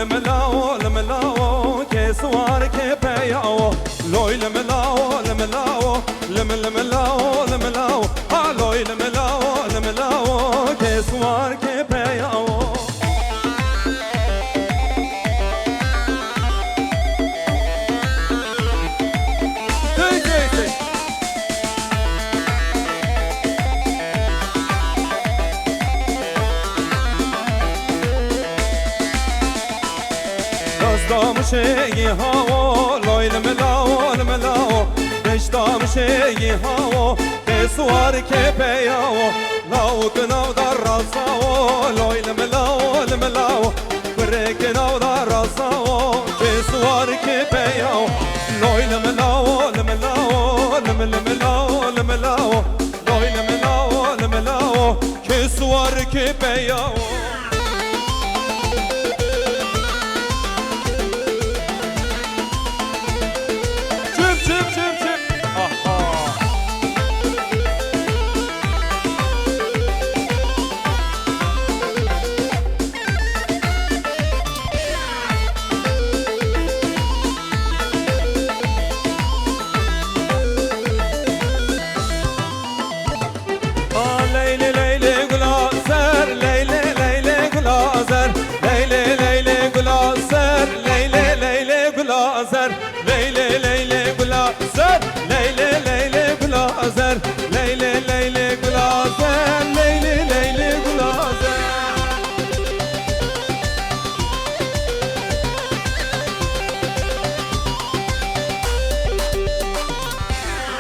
لملاو لملاو كسوار كبياو لوي لملاو لملاو لملاو لملاو لوي لملاو لملاو كسوار كبياو دامشي هاو لوي لملاو لملاو دش دامشي هاو بسوار كبياو لاو كناو دار راساو لوي لملاو لملاو بركناو دار راساو بسوار كبياو لوي لملاو لملاو لملاو لملاو لوي لملاو لملاو كسوار كبياو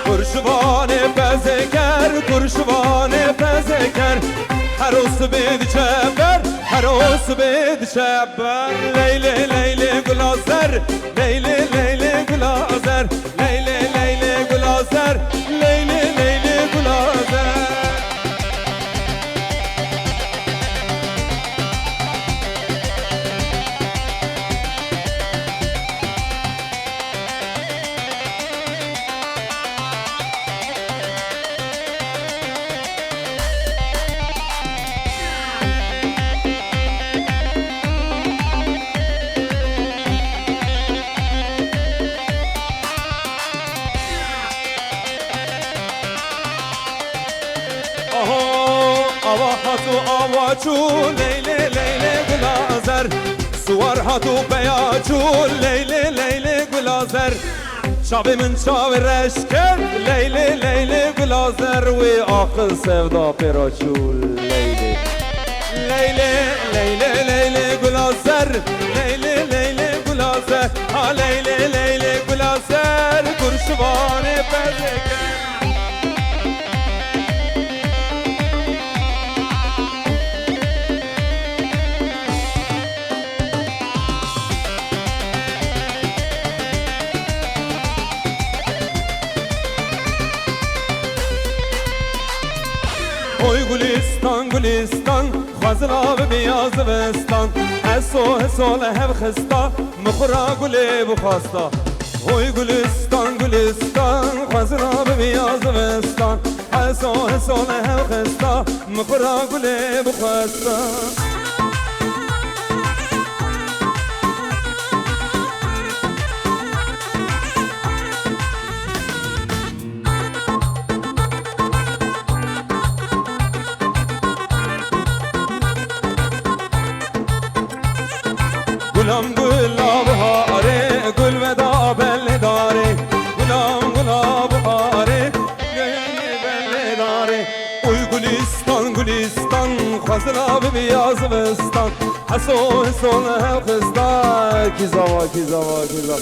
kurşuvane bezeker, kurşuvane bezeker. Her olsu bedi çeber, her olsu bedi çeber. Leyle leyle gulazer, leyle leyle gulazer, leyle leyle gulazer, leyle leyle gulazer. Avaçu leyle leyle gulazer Suvar hatu beyaçu leyle leyle gulazer Şabimin çavi reşker leyle leyle gulazer Ve akıl sevda peraçu leyle Leyle leyle leyle gulazer Leyle leyle gulazer Ha leyle leyle gulazer Kurşuvane bezeker Oy Gülistan Gülistan Xazra ve beyaz vestan Heso lehev xista Mıxra güle bu xasta Oy Gülistan Gülistan Xazra ve beyaz vestan Heso lehev xista Mıxra güle bu xasta Gulam gulab hare gul veda belle dare Gulam gulab hare gul belle dare Oy Gülistan Gülistan Xazra ve beyaz vestan Haso lehev xista Kizava kizava kizava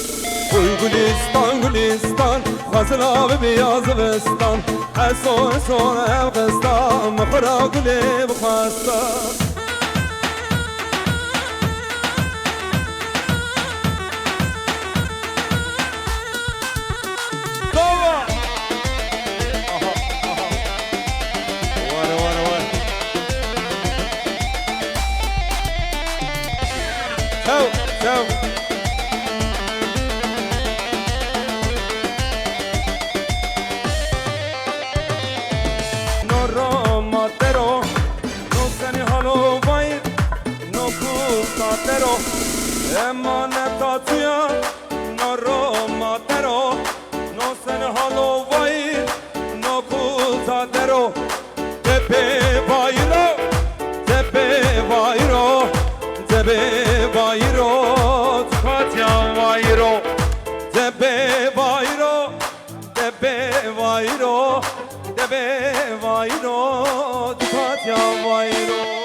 Oy Gülistan Gülistan Xazra ve beyaz vestan Haso lehev xista Mıxra güle bu xasta No Roma, pero no sé ni halo دبه وایرو دبه وایرو دبه وایرو دکات یا وایرو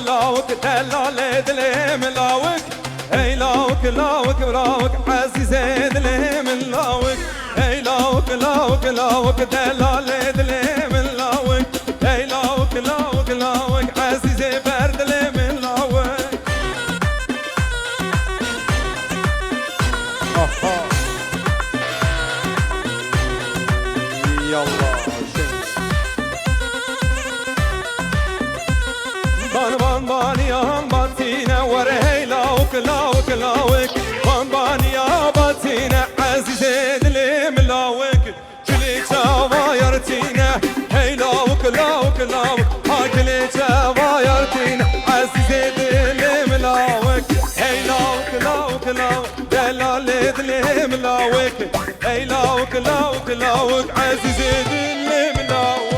لاوك دلال دلي ملاوك هي لاوك لاوك ملاوك عزيزي دلي ملاوك هي لاوك لاوك لاوك دلال دلي ملاوك هي لاوك لاوك لاوك عزيزي برد لي ملاوك يلا بان بان يا باتينا ورهي لاوك لاوك لاوك بان بان يا باتينا عزيزي دلي ملاوك كلي جوايرتينا هي لاوك لاوك لاوك ها كلي جوايرتينا عزيزي دلي ملاوك هي لاوك لاوك لاوك دلال دلي ملاوك هي لاوك لاوك لاوك عزيزي دلي ملاوك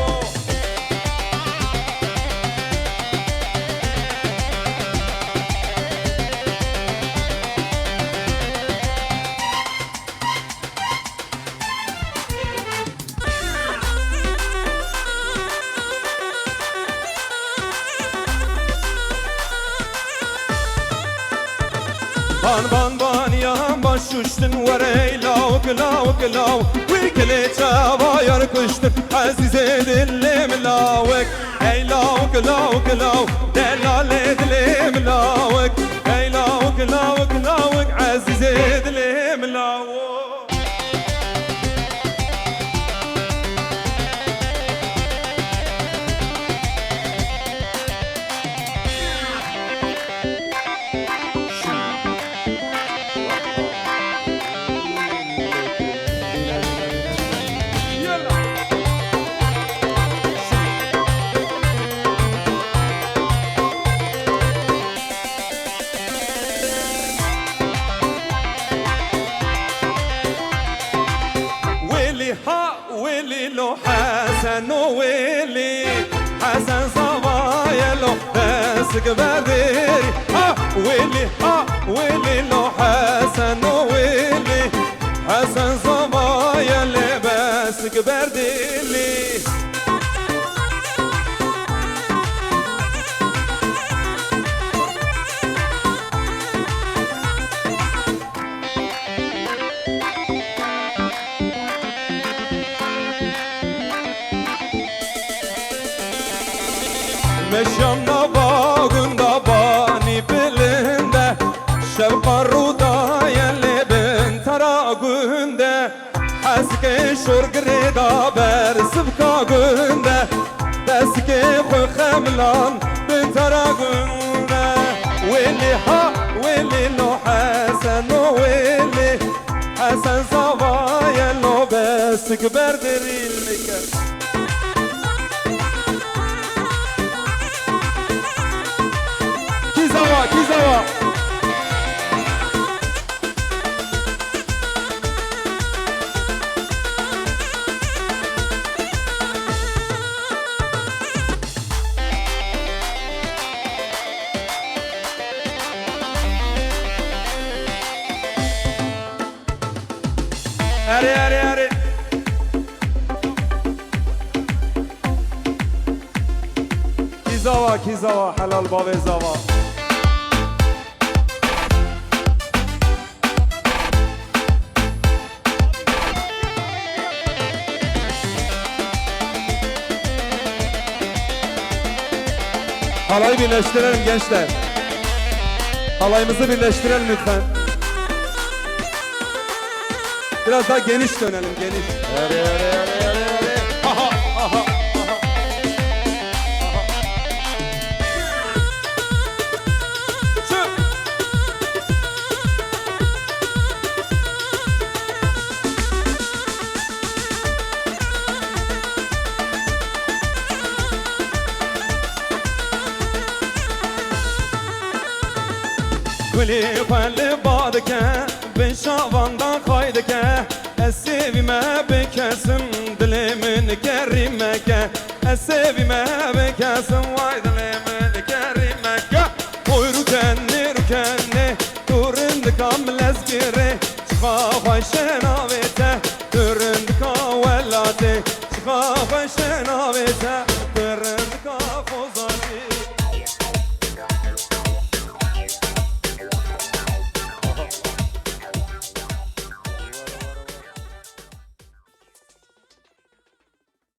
بان بان يا باشوشتن وري لاوك لاوك لاوك وكلي جواير كشتن عزيزي دلي ملاوك هي لاوك لاوك لاوك دلال دلي ملاوك هي لاوك لاوك لاوك عزيزي دلي ملاوك ويلي لو حسن ويلي حسن صبايا لو بس كبديري ويلي ويلي لو حسن ويلي حسن صبايا لبس كبديري مشينا باغندا باني بلنده شبقا رودا يلي بنت راغنده حسكي شورغريدا برسبكا غنده دسكي خملان بنت راغنده ويلي ويلي لو حسن ويلي حسن صبايا لو بس كبر دريلك Kizawa Are Kizawa halal bave zawa Halayı birleştirelim gençler. Halayımızı birleştirelim lütfen. Biraz daha geniş dönelim, geniş. Aha, aha. Gülü xelli badike bin şavandan kaydike Sevime bekesim dilimin kerimeke Sevime bekesim vay dilimin kerimeke Oy rukenni rukenni turindi kam lezgiri Şifa hoşena